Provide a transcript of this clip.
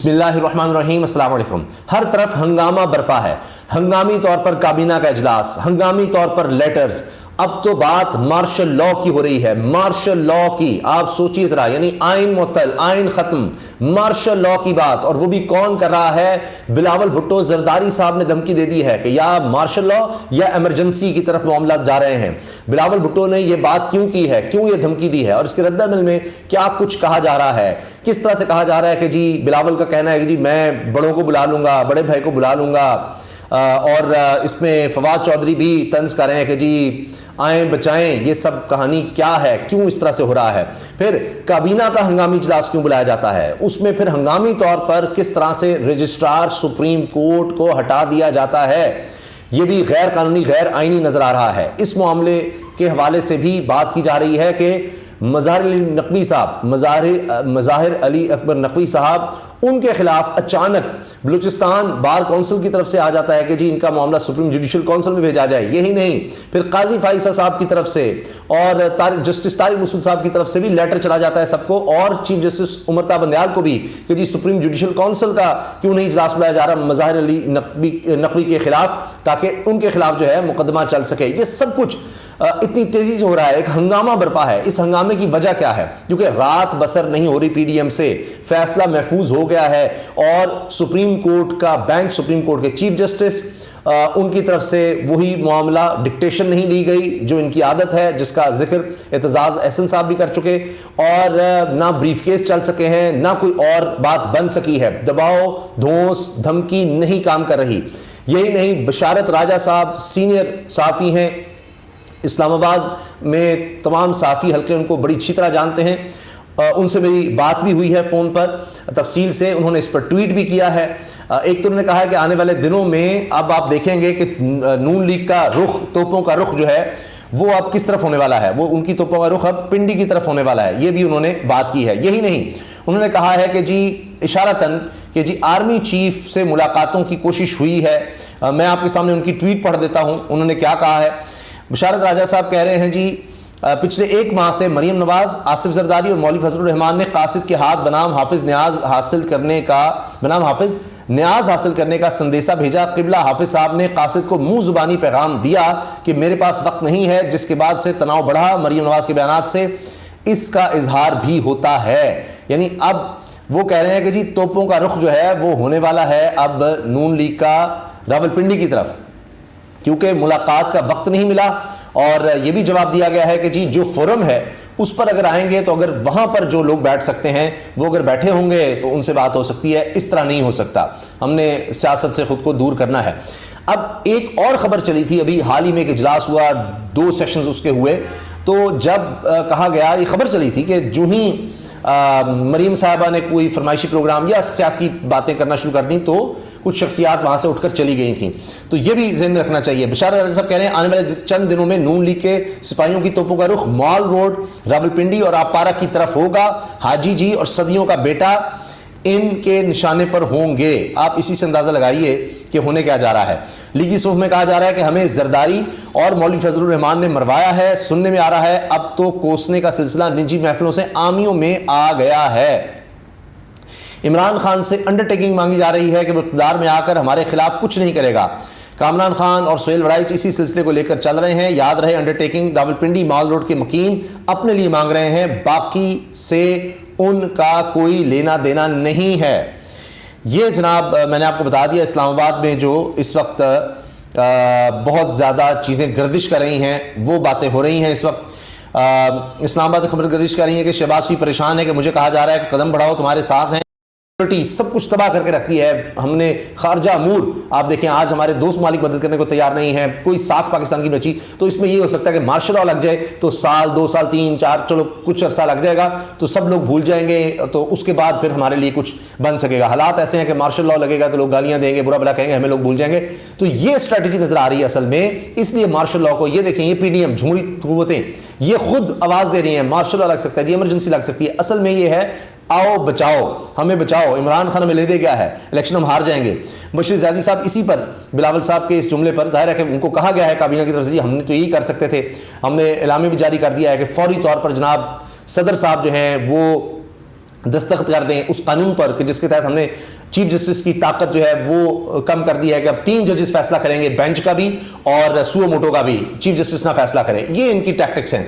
बिस्मिल्लाहिर्रहमानिर्रहीम। अस्सलाम वालेकुम। हर तरफ हंगामा बरपा है, हंगामी तौर पर काबीना का इजलास, हंगामी तौर पर लेटर्स। अब तो बात मार्शल लॉ की हो रही है, मार्शल लॉ की। आप सोचिए जरा, यानी आइन मुअत्तल, आइन खत्म, मार्शल लॉ की बात। और वो भी कौन कर रहा है? बिलावल भुट्टो जरदारी साहब ने धमकी दे दी है कि या मार्शल लॉ या इमरजेंसी की तरफ मामला जा रहे हैं। बिलावल भुट्टो ने ये बात क्यों की है, क्यों ये धमकी दी है, और इसके रद्द-ए-अमल में क्या कुछ कहा जा रहा है? किस तरह से कहा जा रहा है कि जी बिलावल का कहना है कि जी मैं बड़ों को बुला लूंगा, बड़े भाई को बुला लूंगा, और इसमें फवाद चौधरी भी तंज कर रहे हैं कि जी आए बचाएं। ये सब कहानी क्या है, क्यों इस तरह से हो रहा है? फिर काबीना का हंगामी इजलास क्यों बुलाया जाता है? उसमें फिर हंगामी तौर पर किस तरह से रजिस्ट्रार सुप्रीम कोर्ट को हटा दिया जाता है? ये भी गैर कानूनी, गैर आईनी नजर आ रहा है। इस मामले के हवाले से भी बात की जा रही है कि मज़ाहिर अली नकवी साहब, मज़ाहिर अली अकबर नकवी साहब, उनके खिलाफ अचानक बलूचिस्तान बार काउंसिल की तरफ से आ जाता है कि जी इनका मामला सुप्रीम जुडिशल काउंसिल में भेजा जाए। यही नहीं, फिर काजी फाइसा साहब की तरफ से और जस्टिस तारिक मसूद साहब की तरफ से भी लेटर चला जाता है सबको, और चीफ जस्टिस उमरता बंदयाल को भी कि जी सुप्रीम जुडिशल काउंसिल का क्यों नहीं इजलास बुलाया जा रहा मज़ाहिर अली नकवी के खिलाफ, ताकि उनके खिलाफ जो है मुकदमा चल सके। ये सब कुछ इतनी तेजी से हो रहा है, एक हंगामा बरपा है। इस हंगामे की वजह क्या है? क्योंकि रात बसर नहीं हो रही पीडीएम से, फैसला महफूज हो गया है, और सुप्रीम कोर्ट का बेंच, सुप्रीम कोर्ट के चीफ जस्टिस, उनकी तरफ से वही मामला डिक्टेशन नहीं ली गई जो इनकी आदत है, जिसका जिक्र एतजाज एहसन साहब भी कर चुके, और ना ब्रीफ केस चल सके हैं, ना कोई और बात बन सकी है। दबाव, धौंस, धमकी नहीं काम कर रही। यही नहीं, बशारत राजा साहब सीनियर साफ़ी हैं, इस्लामाबाद में तमाम साफ़ी हल्के उनको बड़ी अच्छी तरह जानते हैं। उनसे मेरी बात भी हुई है फ़ोन पर तफसील से, उन्होंने इस पर ट्वीट भी किया है। एक तो उन्होंने कहा है कि आने वाले दिनों में अब आप देखेंगे कि नून लीग का रुख, तोपों का रुख जो है वो अब किस तरफ होने वाला है, वो उनकी तोपों का रुख अब पिंडी की तरफ होने वाला है। ये भी उन्होंने बात की है। यही नहीं, उन्होंने कहा है कि जी इशारतन कि जी आर्मी चीफ से मुलाकातों की कोशिश हुई है। मैं आपके सामने उनकी ट्वीट पढ़ देता हूँ। उन्होंने क्या कहा है? बशारत राजा साहब कह रहे हैं जी पिछले एक माह से मरीम नवाज, आसिफ जरदारी और मौलवी फजलुर रहमान ने कासिद के हाथ बनाम हाफिज न्याज हासिल करने का संदेशा भेजा। किबला हाफिज साहब ने कासिद को मुंह जुबानी पैगाम दिया कि मेरे पास वक्त नहीं है, जिसके बाद से तनाव बढ़ा। मरीम नवाज के बयानात से इसका इजहार भी होता है। यानी अब वो कह रहे हैं कि जी तोपों का रुख जो है वो होने वाला है अब नून लीग का रावलपिंडी की तरफ, क्योंकि मुलाकात का वक्त नहीं मिला। और यह भी जवाब दिया गया है कि जी जो फोरम है उस पर अगर आएंगे तो अगर वहां पर जो लोग बैठ सकते हैं वो अगर बैठे होंगे तो उनसे बात हो सकती है, इस तरह नहीं हो सकता। हमने सियासत से खुद को दूर करना है। अब एक और खबर चली थी, अभी हाल ही में एक इजलास हुआ, 2 सेशंस उसके हुए, तो जब कहा गया, ये खबर चली थी कि जो ही मरीम साहबा ने कोई फरमाइशी प्रोग्राम या सियासी बातें करना शुरू कर दी तो कुछ शख्सियात वहां से उठकर चली गई थी। तो ये भी ज़हन में रखना चाहिए। बशारत राजा साहब कह रहे हैं आने वाले चंद दिनों में नून लीग के सिपाहियों की तोपों का रुख मॉल रोड, रावलपिंडी और आपारा की तरफ होगा। हाजी जी और सदियों का बेटा इनके निशाने पर होंगे। आप इसी से अंदाजा लगाइए कि होने क्या जा रहा है। लीगी सूफ में कहा जा रहा है कि हमें जरदारी और मौलवी फजलुर रहमान ने मरवाया है। सुनने में आ रहा है अब तो कोसने का सिलसिला निजी महफिलों से आमियों में आ गया है। इमरान खान से अंडरटेकिंग मांगी जा रही है कि वो इक़्तिदार में आकर हमारे खिलाफ कुछ नहीं करेगा। कामरान खान और सोहेल वड़ाइच इसी सिलसिले को लेकर चल रहे हैं। याद रहे, अंडरटेकिंग रावलपिंडी मॉल रोड के मकीन अपने लिए मांग रहे हैं, बाकी से उनका कोई लेना देना नहीं है। ये जनाब मैंने आपको बता दिया, इस्लामाबाद में जो इस वक्त बहुत ज़्यादा चीज़ें गर्दिश कर रही हैं, वो बातें हो रही हैं इस वक्त। इस्लामाबाद खबर गर्दिश कर रही है कि शहबाज भी परेशान है कि मुझे कहा जा रहा है कि कदम बढ़ाओ, तुम्हारे साथ हैं। सब कुछ तबाह करके रख दिया है हमने। खारजा अमूर आप देखें, आज हमारे दोस्त मालिक मदद करने को तैयार नहीं है, कोई साख पाकिस्तान की बची। तो इसमें ये हो सकता है कि मार्शल लॉ लग जाए तो साल, 2 साल, 3, 4, चलो कुछ अरसा लग जाएगा, तो सब लोग भूल जाएंगे, तो उसके बाद फिर हमारे लिए कुछ बन सकेगा। हालात ऐसे हैं कि मार्शल लॉ लगेगा तो लोग गालियां देंगे, बुरा भला कहेंगे, हमें लोग भूल जाएंगे। तो ये स्ट्रैटेजी नजर आ रही है असल में। इसलिए मार्शल लॉ को, ये देखें, ये पीडीएम झूठी कुव्वतें ये खुद आवाज दे रही हैं मार्शल लॉ लग सकता है, इमरजेंसी लग सकती है। असल में ये है आओ बचाओ, हमें बचाओ, इमरान खान हमें ले दे गया है, इलेक्शन हम हार जाएंगे। बशीर ज़ैदी साहब इसी पर, बिलावल साहब के इस जुमले पर जाहिर है कि उनको कहा गया है काबीना की तरफ से, हमने तो यही कर सकते थे। हमने एलामी भी जारी कर दिया है कि फौरी तौर पर जनाब सदर साहब जो हैं वो دستخط کر دیں اس قانون پر کہ جس کے تحت ہم نے چیف جسٹس کی طاقت جو ہے وہ کم کر دی ہے کہ اب 3 ججز فیصلہ کریں گے، بینچ کا بھی اور سو موٹو کا بھی، چیف جسٹس نہ فیصلہ کرے. یہ ان کی ٹیکٹکس ہیں.